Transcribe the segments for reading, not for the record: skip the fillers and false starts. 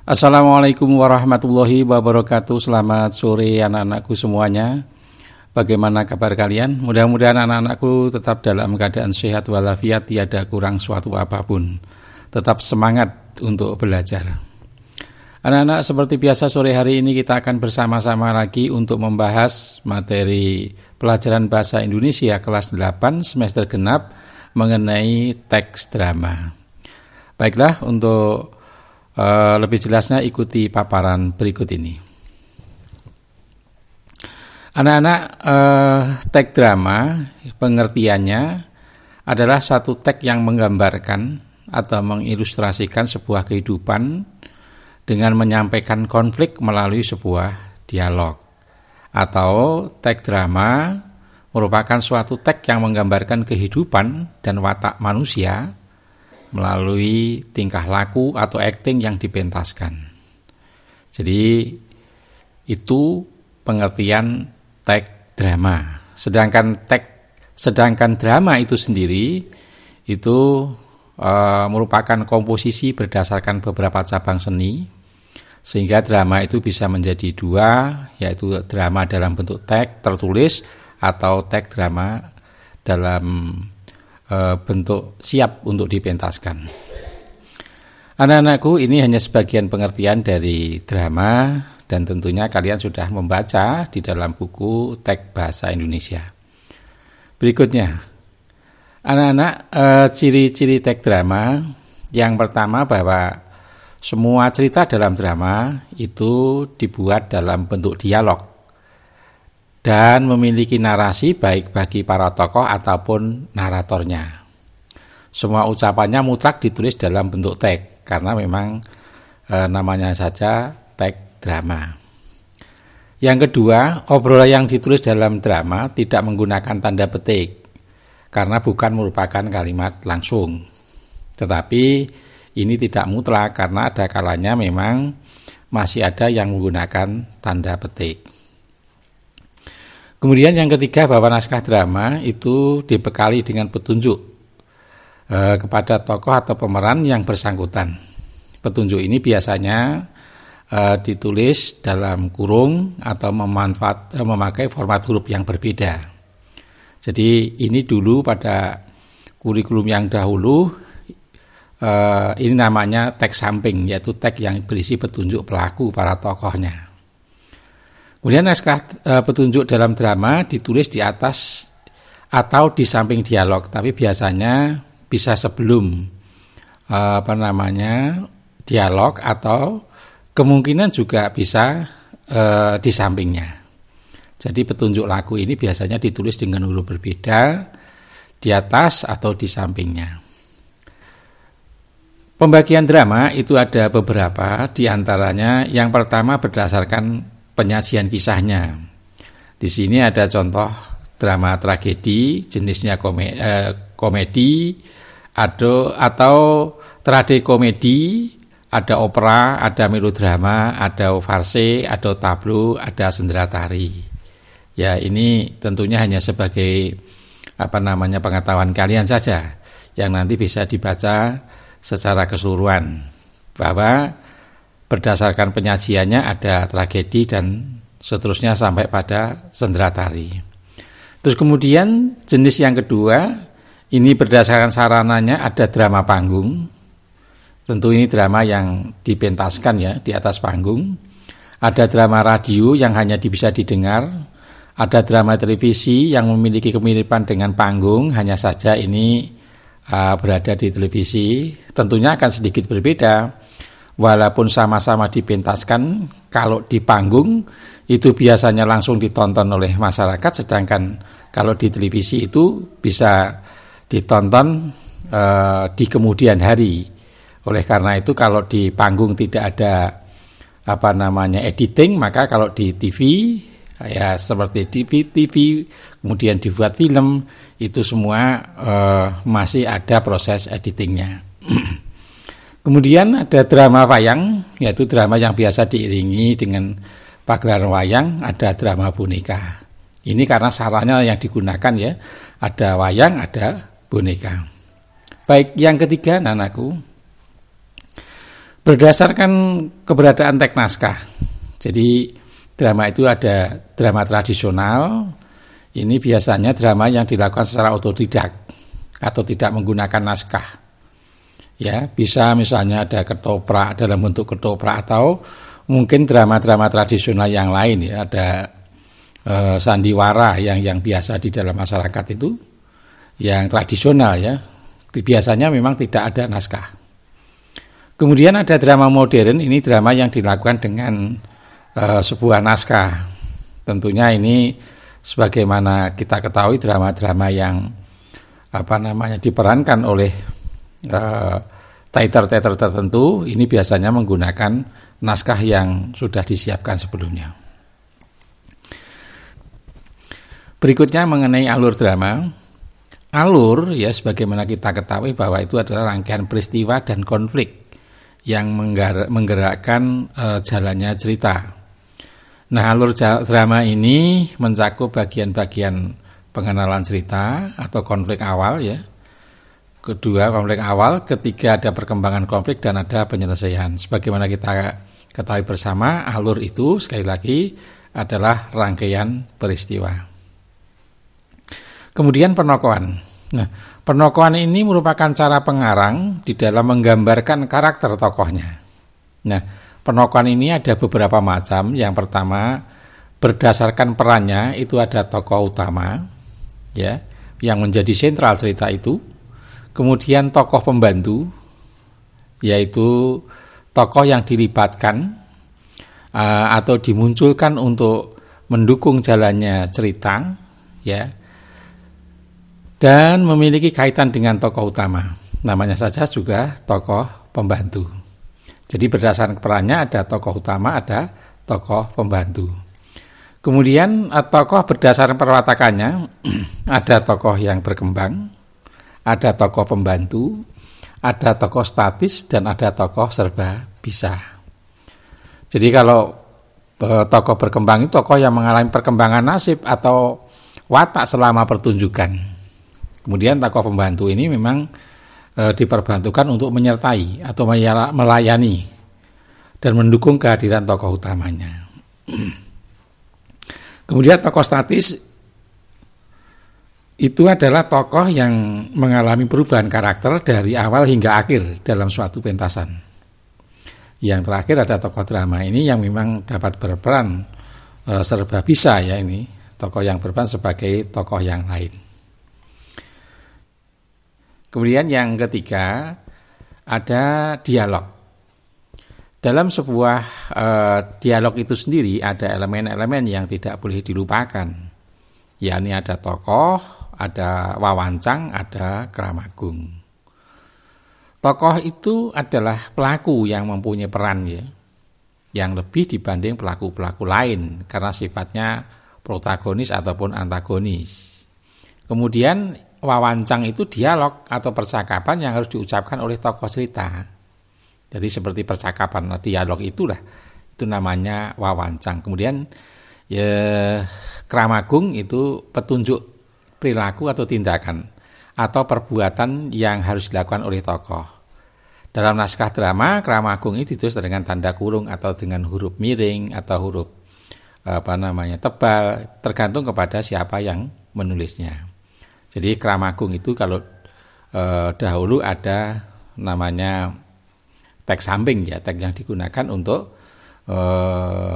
Assalamualaikum warahmatullahi wabarakatuh. Selamat sore anak-anakku semuanya. Bagaimana kabar kalian? Mudah-mudahan anak-anakku tetap dalam keadaan sehat walafiat, tiada kurang suatu apapun. Tetap semangat untuk belajar. Anak-anak, seperti biasa sore hari ini kita akan bersama-sama lagi untuk membahas materi pelajaran bahasa Indonesia kelas 8 semester genap mengenai teks drama. Baiklah, untuk lebih jelasnya ikuti paparan berikut ini. Anak-anak, teks drama pengertiannya adalah satu teks yang menggambarkan atau mengilustrasikan sebuah kehidupan dengan menyampaikan konflik melalui sebuah dialog. Atau teks drama merupakan suatu teks yang menggambarkan kehidupan dan watak manusia melalui tingkah laku atau akting yang dipentaskan. Jadi itu pengertian teks drama. Sedangkan drama itu sendiri itu merupakan komposisi berdasarkan beberapa cabang seni, sehingga drama itu bisa menjadi dua, yaitu drama dalam bentuk teks tertulis atau teks drama dalam bentuk siap untuk dipentaskan. Anak-anakku, ini hanya sebagian pengertian dari drama dan tentunya kalian sudah membaca di dalam buku teks bahasa Indonesia. Berikutnya, anak-anak, ciri-ciri teks drama. Yang pertama, bahwa semua cerita dalam drama itu dibuat dalam bentuk dialog dan memiliki narasi baik bagi para tokoh ataupun naratornya. Semua ucapannya mutlak ditulis dalam bentuk teks karena memang namanya saja teks drama. Yang kedua, obrolan yang ditulis dalam drama tidak menggunakan tanda petik karena bukan merupakan kalimat langsung. Tetapi ini tidak mutlak karena ada kalanya memang masih ada yang menggunakan tanda petik. Kemudian yang ketiga, bahwa naskah drama itu dibekali dengan petunjuk kepada tokoh atau pemeran yang bersangkutan. Petunjuk ini biasanya ditulis dalam kurung atau memakai format huruf yang berbeda. Jadi ini dulu pada kurikulum yang dahulu ini namanya teks samping, yaitu teks yang berisi petunjuk pelaku para tokohnya. Kemudian naskah petunjuk dalam drama ditulis di atas atau di samping dialog, tapi biasanya bisa sebelum dialog atau kemungkinan juga bisa di sampingnya. Jadi petunjuk laku ini biasanya ditulis dengan huruf berbeda di atas atau di sampingnya. Pembagian drama itu ada beberapa, di antaranya yang pertama berdasarkan penyajian kisahnya. Di sini ada contoh drama tragedi, jenisnya komedi, atau tragikomedi, ada opera, ada melodrama, ada farse, ada tablo, ada sendratari. Ya, ini tentunya hanya sebagai pengetahuan kalian saja yang nanti bisa dibaca secara keseluruhan, bahwa berdasarkan penyajiannya ada tragedi dan seterusnya sampai pada sendratari. Terus kemudian jenis yang kedua, ini berdasarkan sarananya ada drama panggung. Tentu ini drama yang dipentaskan ya di atas panggung. Ada drama radio yang hanya bisa didengar. Ada drama televisi yang memiliki kemiripan dengan panggung, hanya saja ini berada di televisi. Tentunya akan sedikit berbeda. Walaupun sama-sama dipentaskan, kalau di panggung itu biasanya langsung ditonton oleh masyarakat, sedangkan kalau di televisi itu bisa ditonton di kemudian hari. Oleh karena itu kalau di panggung tidak ada editing, maka kalau di TV ya seperti TV kemudian dibuat film, itu semua masih ada proses editingnya. Kemudian ada drama wayang, yaitu drama yang biasa diiringi dengan pagelaran wayang. Ada drama boneka. Ini karena sarana yang digunakan ya, ada wayang, ada boneka. Baik, yang ketiga, anakku, Berdasarkan keberadaan teks naskah. Jadi drama itu ada drama tradisional. Ini biasanya drama yang dilakukan secara otodidak atau tidak menggunakan naskah. Ya, bisa misalnya ada ketoprak dalam bentuk ketoprak, atau mungkin drama-drama tradisional yang lain ya, ada sandiwara yang biasa di dalam masyarakat itu, yang tradisional ya. Biasanya memang tidak ada naskah. Kemudian ada drama modern, ini drama yang dilakukan dengan sebuah naskah. Tentunya ini sebagaimana kita ketahui drama-drama yang diperankan oleh teater-teater tertentu, ini biasanya menggunakan naskah yang sudah disiapkan sebelumnya. Berikutnya mengenai alur drama. Alur ya sebagaimana kita ketahui bahwa itu adalah rangkaian peristiwa dan konflik yang menggerakkan jalannya cerita. Nah, alur drama ini mencakup bagian-bagian pengenalan cerita atau konflik awal ya. Kedua, konflik awal, ketiga ada perkembangan konflik dan ada penyelesaian. Sebagaimana kita ketahui bersama, alur itu sekali lagi adalah rangkaian peristiwa. Kemudian penokohan. Nah, penokohan ini merupakan cara pengarang di dalam menggambarkan karakter tokohnya. Nah, penokohan ini ada beberapa macam. Yang pertama, berdasarkan perannya itu ada tokoh utama, ya, yang menjadi sentral cerita itu. Kemudian tokoh pembantu, yaitu tokoh yang dilibatkan atau dimunculkan untuk mendukung jalannya cerita, ya. Dan memiliki kaitan dengan tokoh utama. Namanya saja juga tokoh pembantu. Jadi berdasarkan perannya ada tokoh utama, ada tokoh pembantu. Kemudian tokoh berdasarkan perwatakannya, ada tokoh yang berkembang, ada tokoh pembantu, ada tokoh statis, dan ada tokoh serba bisa. Jadi kalau tokoh berkembang itu tokoh yang mengalami perkembangan nasib atau watak selama pertunjukan. Kemudian tokoh pembantu ini memang diperbantukan untuk menyertai atau melayani dan mendukung kehadiran tokoh utamanya. Kemudian tokoh statis itu adalah tokoh yang mengalami perubahan karakter dari awal hingga akhir dalam suatu pentasan. Yang terakhir ada tokoh drama ini yang memang dapat berperan serba bisa ya, ini tokoh yang berperan sebagai tokoh yang lain. Kemudian yang ketiga ada dialog. Dalam sebuah dialog itu sendiri ada elemen-elemen yang tidak boleh dilupakan. Yakni ada tokoh, ada wawancang, ada kramagung. Tokoh itu adalah pelaku yang mempunyai peran ya, yang lebih dibanding pelaku-pelaku lain karena sifatnya protagonis ataupun antagonis. Kemudian wawancang itu dialog atau percakapan yang harus diucapkan oleh tokoh cerita. Jadi seperti percakapan, dialog itulah, itu namanya wawancang. Kemudian ya, kramagung itu petunjuk perilaku atau tindakan atau perbuatan yang harus dilakukan oleh tokoh. Dalam naskah drama, kramagung itu ditulis dengan tanda kurung atau dengan huruf miring atau huruf tebal, tergantung kepada siapa yang menulisnya. Jadi kramagung itu kalau dahulu ada namanya teks samping ya, teks yang digunakan untuk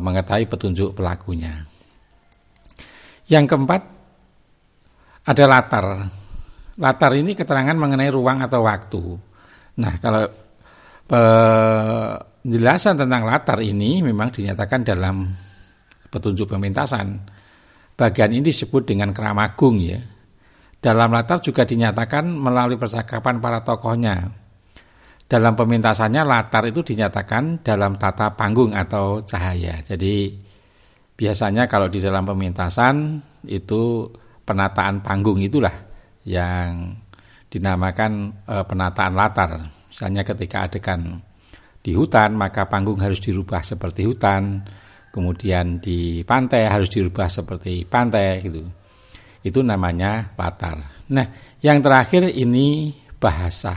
mengetahui petunjuk pelakunya. Yang keempat ada latar. Latar ini keterangan mengenai ruang atau waktu. Nah, kalau penjelasan tentang latar ini memang dinyatakan dalam petunjuk pementasan. Bagian ini disebut dengan kramagung ya. Dalam latar juga dinyatakan melalui percakapan para tokohnya. Dalam pementasannya latar itu dinyatakan dalam tata panggung atau cahaya. Jadi biasanya kalau di dalam pementasan itu penataan panggung itulah yang dinamakan penataan latar. Misalnya ketika adegan di hutan maka panggung harus dirubah seperti hutan. Kemudian di pantai harus dirubah seperti pantai gitu. Itu namanya latar. Nah, yang terakhir ini bahasa.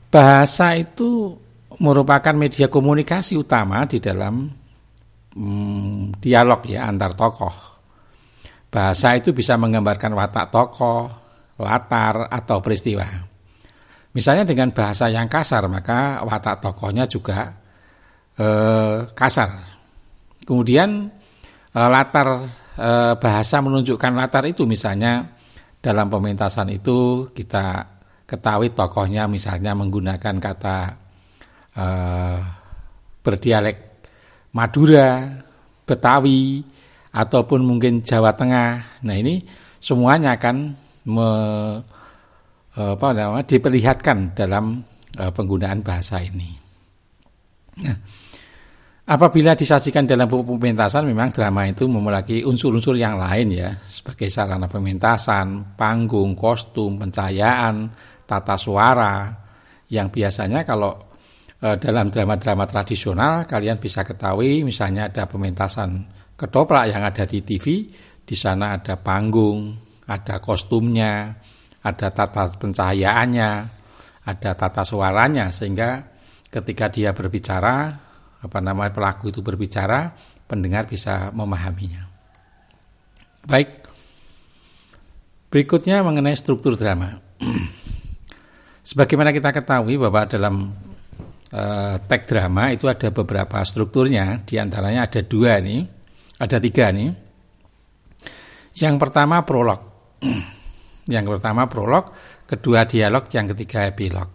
Bahasa itu merupakan media komunikasi utama di dalam dialog ya antar tokoh. Bahasa itu bisa menggambarkan watak tokoh, latar atau peristiwa. Misalnya dengan bahasa yang kasar, maka watak tokohnya juga kasar. Kemudian latar bahasa menunjukkan latar itu, misalnya dalam pementasan itu kita ketahui tokohnya misalnya menggunakan kata berdialek Madura, Betawi, ataupun mungkin Jawa Tengah. Nah ini semuanya akan diperlihatkan dalam penggunaan bahasa ini. Nah, apabila disajikan dalam buku pementasan, memang drama itu memiliki unsur-unsur yang lain ya, sebagai sarana pementasan, panggung, kostum, pencahayaan, tata suara, yang biasanya kalau dalam drama-drama tradisional kalian bisa ketahui, misalnya ada pementasan ketoprak yang ada di TV, di sana ada panggung, ada kostumnya, ada tata pencahayaannya, ada tata suaranya, sehingga ketika dia berbicara, pelaku itu berbicara, pendengar bisa memahaminya. Baik, berikutnya mengenai struktur drama. Sebagaimana kita ketahui bahwa dalam teks drama itu ada beberapa strukturnya, diantaranya ada tiga nih. Yang pertama prolog. Yang pertama prolog, kedua dialog, yang ketiga epilog.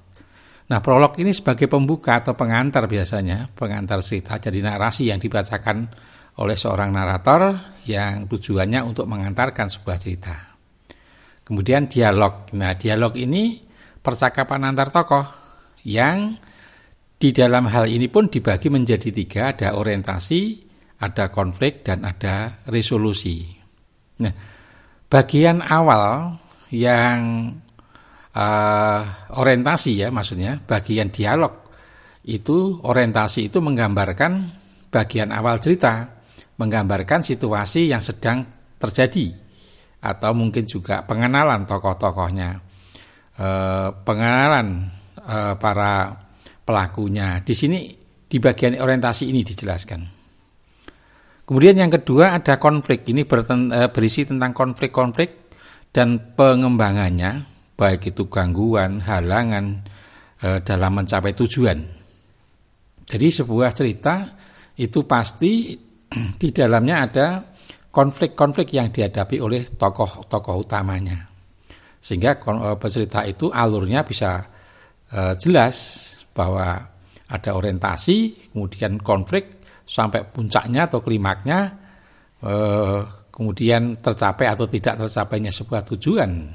Nah, prolog ini sebagai pembuka atau pengantar biasanya, pengantar cerita, jadi narasi yang dibacakan oleh seorang narator yang tujuannya untuk mengantarkan sebuah cerita. Kemudian dialog. Nah, dialog ini percakapan antar tokoh yang di dalam hal ini pun dibagi menjadi tiga, ada orientasi, ada konflik, dan ada resolusi. Nah, bagian awal yang orientasi ya, maksudnya bagian dialog itu, orientasi itu menggambarkan bagian awal cerita, menggambarkan situasi yang sedang terjadi, atau mungkin juga pengenalan tokoh-tokohnya, pengenalan para pelakunya. Di sini di bagian orientasi ini dijelaskan. Kemudian yang kedua ada konflik. Ini berisi tentang konflik-konflik dan pengembangannya, baik itu gangguan, halangan dalam mencapai tujuan. Jadi sebuah cerita itu pasti di dalamnya ada konflik-konflik yang dihadapi oleh tokoh-tokoh utamanya. Sehingga cerita itu alurnya bisa jelas bahwa ada orientasi, kemudian konflik, sampai puncaknya atau klimaknya, kemudian tercapai atau tidak tercapainya sebuah tujuan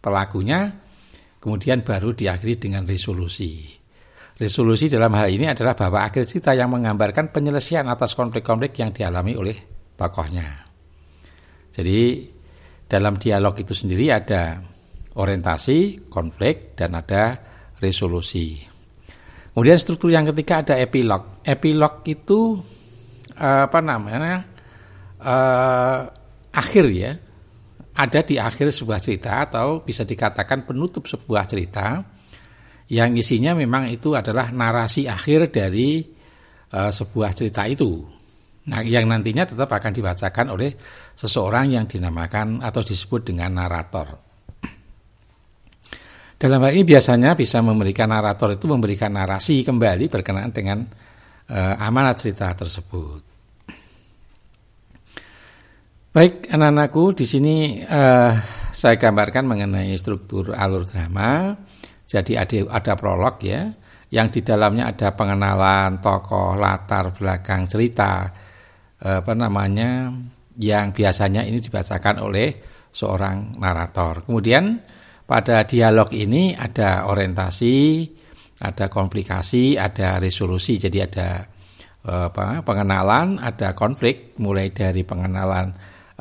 pelakunya, kemudian baru diakhiri dengan resolusi. Resolusi dalam hal ini adalah bahwa akhir cerita yang menggambarkan penyelesaian atas konflik-konflik yang dialami oleh tokohnya. Jadi dalam dialog itu sendiri ada orientasi, konflik, dan ada resolusi. Kemudian struktur yang ketiga ada epilog. Epilog itu akhir ya, ada di akhir sebuah cerita, atau bisa dikatakan penutup sebuah cerita yang isinya memang itu adalah narasi akhir dari sebuah cerita itu. Nah, yang nantinya tetap akan dibacakan oleh seseorang yang dinamakan atau disebut dengan narator. Dalam hal ini biasanya bisa narator itu memberikan narasi kembali berkenaan dengan amanat cerita tersebut. Baik, anak-anakku, di sini saya gambarkan mengenai struktur alur drama. Jadi ada prolog ya, yang di dalamnya ada pengenalan tokoh, latar belakang cerita, yang biasanya ini dibacakan oleh seorang narator. Kemudian pada dialog ini ada orientasi, ada komplikasi, ada resolusi. Jadi ada pengenalan, ada konflik, mulai dari pengenalan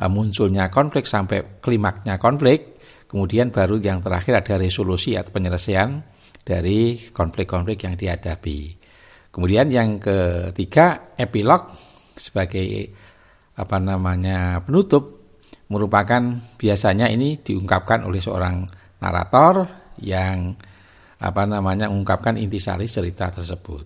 munculnya konflik sampai klimaknya konflik. Kemudian baru yang terakhir ada resolusi atau penyelesaian dari konflik-konflik yang dihadapi. Kemudian yang ketiga epilog sebagai penutup, merupakan biasanya ini diungkapkan oleh seorang narator yang mengungkapkan intisari cerita tersebut.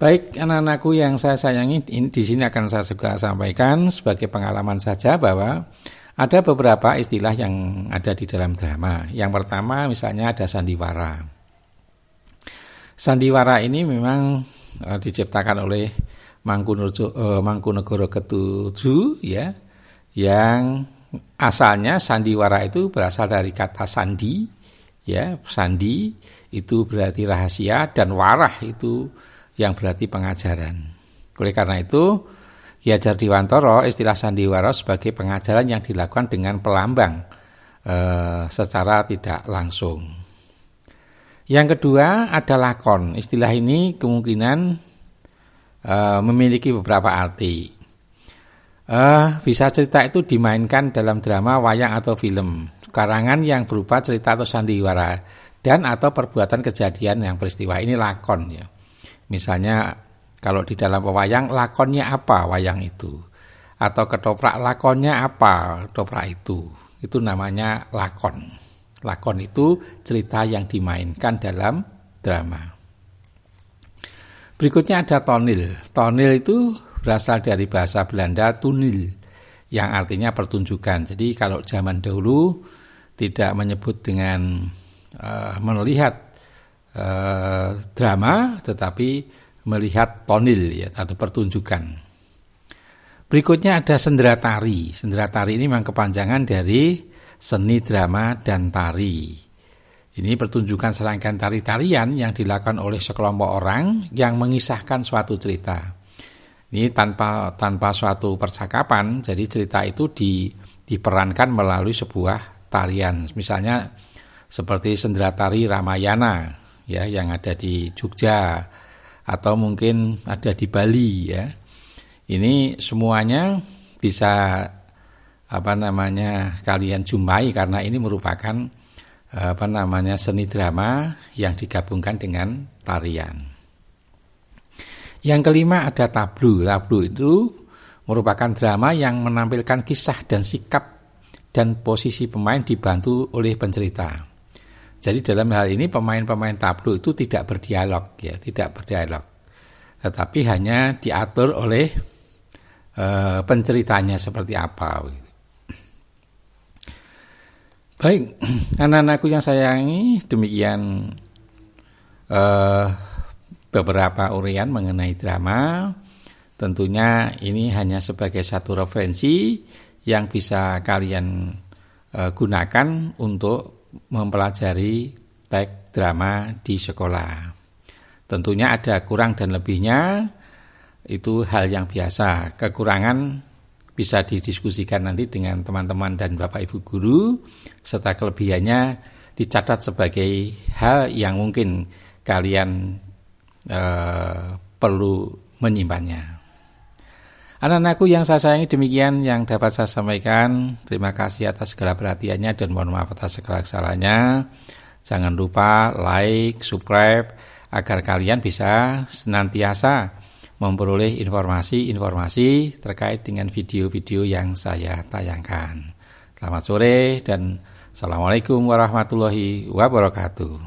Baik, anak-anakku yang saya sayangi, di sini akan saya juga sampaikan sebagai pengalaman saja bahwa ada beberapa istilah yang ada di dalam drama. Yang pertama misalnya ada sandiwara. Sandiwara ini memang diciptakan oleh Mangkunegoro ke-7 ya, yang asalnya sandiwara itu berasal dari kata sandi ya, sandi itu berarti rahasia dan warah itu yang berarti pengajaran. Oleh karena itu, Ki Hadjar Dewantara istilah sandiwara sebagai pengajaran yang dilakukan dengan pelambang secara tidak langsung. Yang kedua ada lakon. Istilah ini kemungkinan memiliki beberapa arti. Bisa cerita itu dimainkan dalam drama, wayang atau film, karangan yang berupa cerita atau sandiwara dan atau perbuatan kejadian yang peristiwa. Ini lakon ya. Misalnya kalau di dalam wayang lakonnya apa wayang itu, atau ketoprak lakonnya apa ketoprak itu namanya lakon. Lakon itu cerita yang dimainkan dalam drama. Berikutnya ada tonil. Tonil itu berasal dari bahasa Belanda tunil yang artinya pertunjukan. Jadi kalau zaman dahulu tidak menyebut dengan melihat drama, tetapi melihat tonil ya, atau pertunjukan. Berikutnya ada sendera tari. Sendera tari ini memang kepanjangan dari seni drama dan tari. Ini pertunjukan serangkaian tari-tarian yang dilakukan oleh sekelompok orang yang mengisahkan suatu cerita. Ini tanpa suatu percakapan, jadi cerita itu diperankan melalui sebuah tarian. Misalnya seperti sendera tari Ramayana ya, yang ada di Jogja atau mungkin ada di Bali ya. Ini semuanya bisa kalian jumpai karena ini merupakan seni drama yang digabungkan dengan tarian. Yang kelima ada tablu. Tablu itu merupakan drama yang menampilkan kisah dan sikap dan posisi pemain dibantu oleh pencerita. Jadi dalam hal ini pemain-pemain tablo itu tidak berdialog ya, tetapi hanya diatur oleh penceritanya seperti apa. Baik, anak-anakku yang sayangi, demikian beberapa uraian mengenai drama. Tentunya ini hanya sebagai satu referensi yang bisa kalian gunakan untuk mempelajari teks drama di sekolah. Tentunya ada kurang dan lebihnya, itu hal yang biasa. Kekurangan bisa didiskusikan nanti dengan teman-teman dan Bapak Ibu guru, serta kelebihannya dicatat sebagai hal yang mungkin kalian perlu menyimpannya. Anak-anakku yang saya sayangi, demikian yang dapat saya sampaikan. Terima kasih atas segala perhatiannya dan mohon maaf atas segala kesalahannya. Jangan lupa like, subscribe agar kalian bisa senantiasa memperoleh informasi-informasi terkait dengan video-video yang saya tayangkan. Selamat sore dan Assalamualaikum warahmatullahi wabarakatuh.